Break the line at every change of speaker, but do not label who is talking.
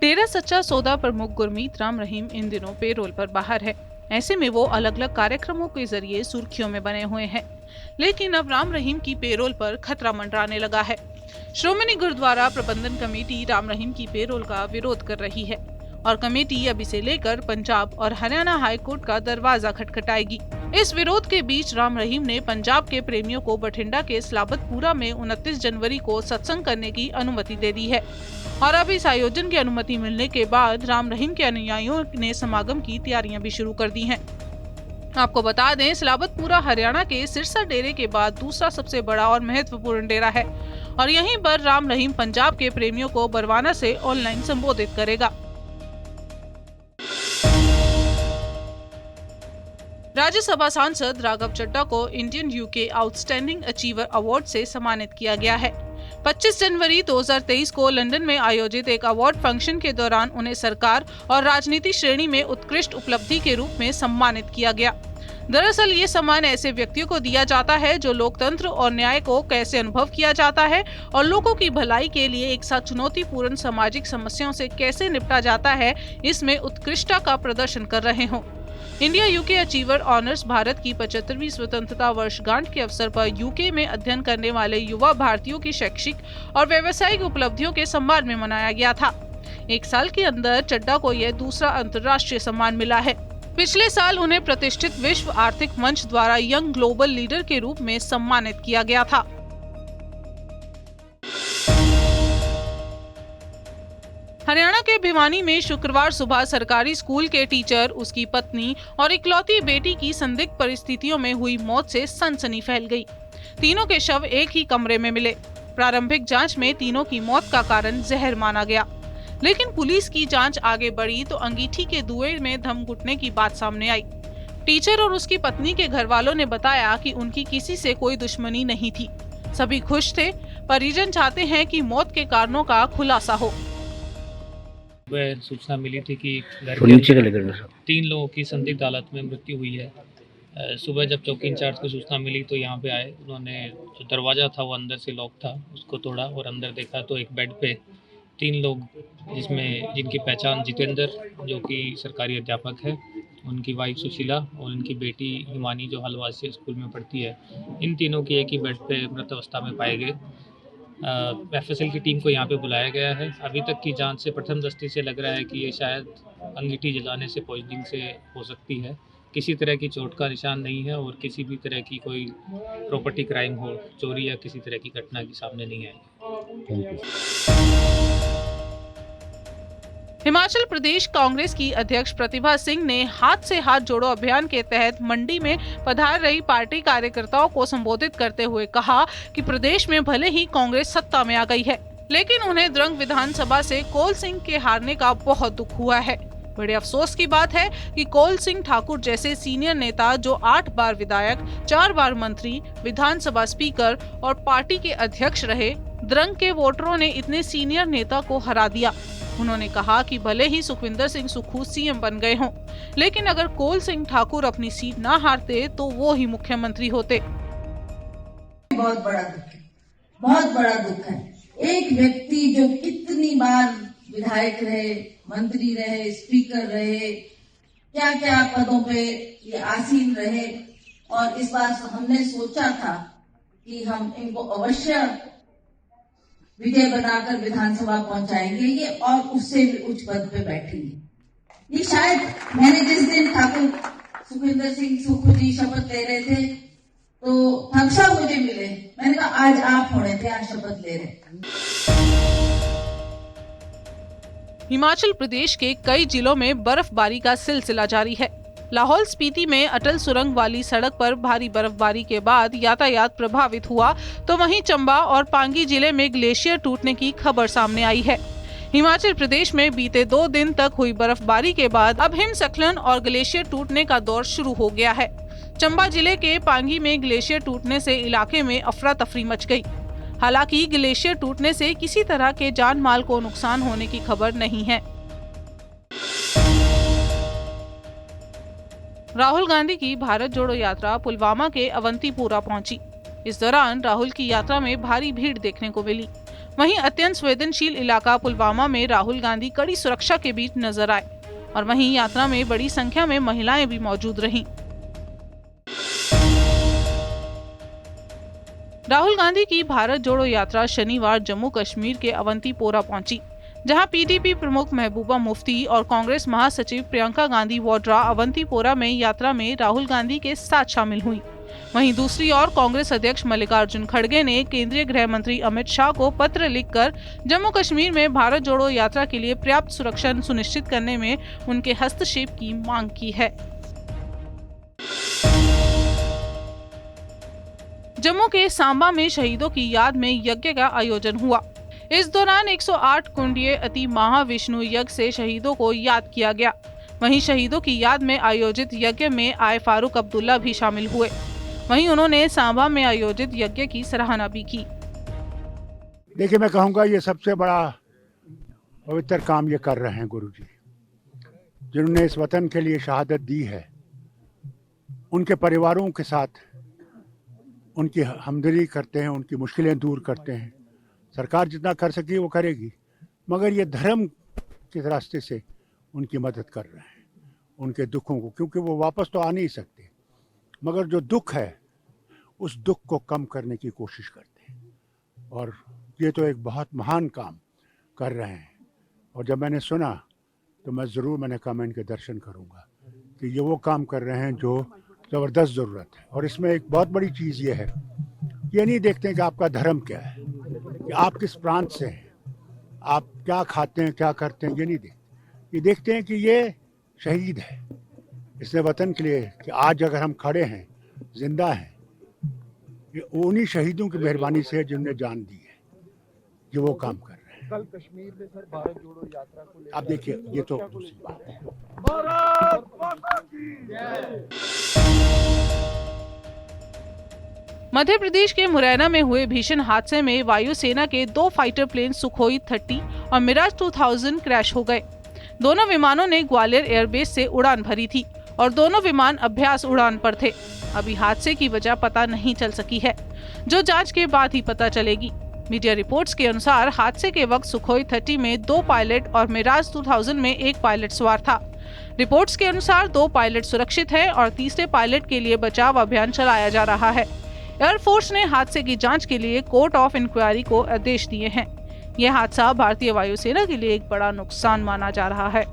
डेरा सच्चा सौदा प्रमुख गुरमीत राम रहीम इन दिनों पेरोल पर बाहर है। ऐसे में वो अलग अलग कार्यक्रमों के जरिए सुर्खियों में बने हुए हैं। लेकिन अब राम रहीम की पेरोल पर खतरा मंडराने लगा है। श्रोमणी गुरुद्वारा प्रबंधन कमेटी राम रहीम की पेरोल का विरोध कर रही है और कमेटी अब इसे लेकर पंजाब और हरियाणा हाई कोर्ट का दरवाजा खटखटाएगी। इस विरोध के बीच राम रहीम ने पंजाब के प्रेमियों को बठिंडा के सलाबतपुरा में 29 जनवरी को सत्संग करने की अनुमति दे दी है और अब इस आयोजन की अनुमति मिलने के बाद राम रहीम के अनुयायियों ने समागम की तैयारियां भी शुरू कर दी हैं। आपको बता दें, सलाबतपुरा हरियाणा के सिरसा डेरे के बाद दूसरा सबसे बड़ा और महत्वपूर्ण डेरा है और यहीं पर राम रहीम पंजाब के प्रेमियों को बरवाना से ऑनलाइन संबोधित करेगा। राज्यसभा सांसद राघव चड्ढा को Indian UK outstanding achiever award से सम्मानित किया गया है। 25 जनवरी 2023 को लंदन में आयोजित एक अवार्ड फंक्शन के दौरान उन्हें सरकार और राजनीति श्रेणी में उत्कृष्ट उपलब्धि के रूप में सम्मानित किया गया। दरअसल ये सम्मान ऐसे व्यक्तियों को दिया जाता है जो लोकतंत्र और न्याय को कैसे अनुभव किया जाता है और लोगों की भलाई के लिए एक साथ चुनौतीपूर्ण सामाजिक समस्याओं से कैसे निपटा जाता है, इसमें उत्कृष्टता का प्रदर्शन कर रहे हों। India UK achiever honours Bharat की 75वीं स्वतंत्रता वर्षगांठ के अवसर पर यूके में अध्ययन करने वाले युवा भारतीयों की शैक्षिक और व्यावसायिक उपलब्धियों के सम्मान में मनाया गया था। एक साल के अंदर चड्ढा को यह दूसरा अंतर्राष्ट्रीय सम्मान मिला है। पिछले साल उन्हें प्रतिष्ठित विश्व आर्थिक मंच द्वारा यंग ग्लोबल लीडर के रूप में सम्मानित किया गया था। हरियाणा के भिवानी में शुक्रवार सुबह सरकारी स्कूल के टीचर, उसकी पत्नी और इकलौती बेटी की संदिग्ध परिस्थितियों में हुई मौत से सनसनी फैल गई। तीनों के शव एक ही कमरे में मिले। प्रारंभिक जांच में तीनों की मौत का कारण जहर माना गया, लेकिन पुलिस की जांच आगे बढ़ी तो अंगीठी के धुएं में दम घुटने की बात सामने आई। टीचर और उसकी पत्नी के घर वालों ने बताया कि उनकी किसी से कोई दुश्मनी नहीं थी। सभी खुश थे। परिजन चाहते हैं कि मौत के कारणों का खुलासा हो।
सूचना मिली थी कि घर के अंदर 3 लोगों की संदिग्ध हालत में मृत्यु हुई है। सुबह जब चौकी इंचार्ज को सूचना मिली तो यहाँ पे आए। उन्होंने जो दरवाज़ा था वो अंदर से लॉक था, उसको तोड़ा और अंदर देखा तो एक बेड पे 3 लोग, जिनकी पहचान जितेंद्र, जो कि सरकारी अध्यापक है, उनकी वाइफ सुशीला और उनकी बेटी हिमानी, जो हलवासी स्कूल में पढ़ती है, इन तीनों की एक ही बेड पे मृत अवस्था में पाए गए। एफएसएल की टीम को यहाँ पे बुलाया गया है। अभी तक की जांच से प्रथम दृष्टि से लग रहा है कि ये शायद अंगीठी जलाने से पॉइजनिंग से हो सकती है। किसी तरह की चोट का निशान नहीं है और किसी भी तरह की कोई प्रॉपर्टी क्राइम हो, चोरी या किसी तरह की घटना की सामने नहीं आई।
हिमाचल प्रदेश कांग्रेस की अध्यक्ष प्रतिभा सिंह ने हाथ से हाथ जोड़ो अभियान के तहत मंडी में पधार रही पार्टी कार्यकर्ताओं को संबोधित करते हुए कहा कि प्रदेश में भले ही कांग्रेस सत्ता में आ गई है, लेकिन उन्हें द्रंग विधानसभा से कौल सिंह के हारने का बहुत दुख हुआ है। बड़े अफसोस की बात है कि कौल सिंह ठाकुर जैसे सीनियर नेता, जो 8 बार विधायक, 4 बार मंत्री, विधानसभा स्पीकर और पार्टी के अध्यक्ष रहे, द्रंग के वोटरों ने इतने सीनियर नेता को हरा दिया। उन्होंने कहा कि भले ही सुखविंदर सिंह सुक्खू सीएम बन गए हों, लेकिन अगर कौल सिंह ठाकुर अपनी सीट ना हारते तो वो ही मुख्यमंत्री होते।
बहुत बड़ा दुख है, बहुत बड़ा दुख है। एक व्यक्ति जो कितनी बार विधायक रहे, मंत्री रहे, स्पीकर रहे, क्या क्या पदों पे ये आसीन रहे, और इस बार हमने सोचा था कि हम इनको अवश्य विजय बनाकर विधानसभा पहुंचाएंगे ये, और उससे भी उच्च पद पे बैठेंगे। ये शायद मैंने जिस दिन ठाकुर सुखविंदर सिंह सुक्खू जी शपथ ले रहे थे तो हमेशा मुझे मिले, मैंने कहा आज आप होने थे, आज शपथ ले रहे।
हिमाचल प्रदेश के कई जिलों में बर्फबारी का सिलसिला जारी है। लाहौल स्पीति में अटल सुरंग वाली सड़क पर भारी बर्फबारी के बाद यातायात प्रभावित हुआ, तो वहीं चंबा और पांगी जिले में ग्लेशियर टूटने की खबर सामने आई है। हिमाचल प्रदेश में बीते 2 दिन तक हुई बर्फबारी के बाद अब हिमस्खलन और ग्लेशियर टूटने का दौर शुरू हो गया है। चंबा जिले के पांगी में ग्लेशियर टूटने से इलाके में अफरा तफरी मच गई। हालांकि ग्लेशियर टूटने से किसी तरह के जान माल को नुकसान होने की खबर नहीं है। राहुल गांधी की भारत जोड़ो यात्रा पुलवामा के अवंतीपुरा पहुंची। इस दौरान राहुल की यात्रा में भारी भीड़ देखने को मिली। वहीं अत्यंत संवेदनशील इलाका पुलवामा में राहुल गांधी कड़ी सुरक्षा के बीच नजर आए और वहीं यात्रा में बड़ी संख्या में महिलाएं भी मौजूद रहीं। राहुल गांधी की भारत जोड़ो यात्रा शनिवार जम्मू कश्मीर के अवंतीपोरा पहुंची, जहां पीडीपी प्रमुख महबूबा मुफ्ती और कांग्रेस महासचिव प्रियंका गांधी वाड्रा अवंतीपोरा में यात्रा में राहुल गांधी के साथ शामिल हुई। वहीं दूसरी ओर कांग्रेस अध्यक्ष मल्लिकार्जुन खड़गे ने केंद्रीय गृह मंत्री अमित शाह को पत्र लिखकर जम्मू कश्मीर में भारत जोड़ो यात्रा के लिए पर्याप्त सुरक्षा सुनिश्चित करने में उनके हस्तक्षेप की मांग की है। जम्मू के सांबा में शहीदों की याद में यज्ञ का आयोजन हुआ। इस दौरान 108 कुंडीय अति महाविष्णु यज्ञ से शहीदों को याद किया गया। वहीं शहीदों की याद में आयोजित यज्ञ में आए फारूक अब्दुल्ला भी शामिल हुए। वहीं उन्होंने सांबा में आयोजित यज्ञ की सराहना भी की।
देखिए, मैं कहूँगा ये सबसे बड़ा पवित्र काम ये कर रहे हैं गुरुजी, जिन्होंने इस वतन के लिए शहादत दी है। उनके परिवारों के साथ उनकी हमदर्दी करते हैं, उनकी मुश्किलें दूर करते हैं। सरकार जितना कर सकी वो करेगी, मगर ये धर्म के रास्ते से उनकी मदद कर रहे हैं, उनके दुखों को, क्योंकि वो वापस तो आ नहीं सकते, मगर जो दुख है उस दुख को कम करने की कोशिश करते हैं। और ये तो एक बहुत महान काम कर रहे हैं। और जब मैंने सुना तो मैंने कहा मैं इनके दर्शन करूँगा कि ये वो काम कर रहे हैं जो ज़बरदस्त ज़रूरत है। और इसमें एक बहुत बड़ी चीज़ ये है, ये नहीं देखते कि आपका धर्म क्या है, कि आप किस प्रांत से हैं, आप क्या खाते हैं, क्या करते हैं, ये नहीं देखते। ये देखते हैं कि ये शहीद है इसने वतन के लिए, कि आज अगर हम खड़े हैं, जिंदा हैं, ये उन्हीं शहीदों की मेहरबानी से है जिन्होंने जान दी है, जो वो काम कर रहे हैं।
कल कश्मीर में सर भारत जोड़ो यात्रा को लेकर
आप देखिए, ये तो दूसरी बात है।
मध्य प्रदेश के मुरैना में हुए भीषण हादसे में वायुसेना के 2 फाइटर प्लेन सुखोई 30 और मिराज 2000 क्रैश हो गए। दोनों विमानों ने ग्वालियर एयरबेस से उड़ान भरी थी और दोनों विमान अभ्यास उड़ान पर थे। अभी हादसे की वजह पता नहीं चल सकी है, जो जांच के बाद ही पता चलेगी। मीडिया रिपोर्ट्स के अनुसार हादसे के वक्त सुखोई 30 में 2 पायलट और मिराज 2000 में 1 पायलट सवार था। रिपोर्ट्स के अनुसार 2 पायलट सुरक्षित हैं और तीसरे पायलट के लिए बचाव अभियान चलाया जा रहा है। एयरफोर्स ने हादसे की जांच के लिए कोर्ट ऑफ इंक्वायरी को आदेश दिए हैं। यह हादसा भारतीय वायुसेना के लिए एक बड़ा नुकसान माना जा रहा है।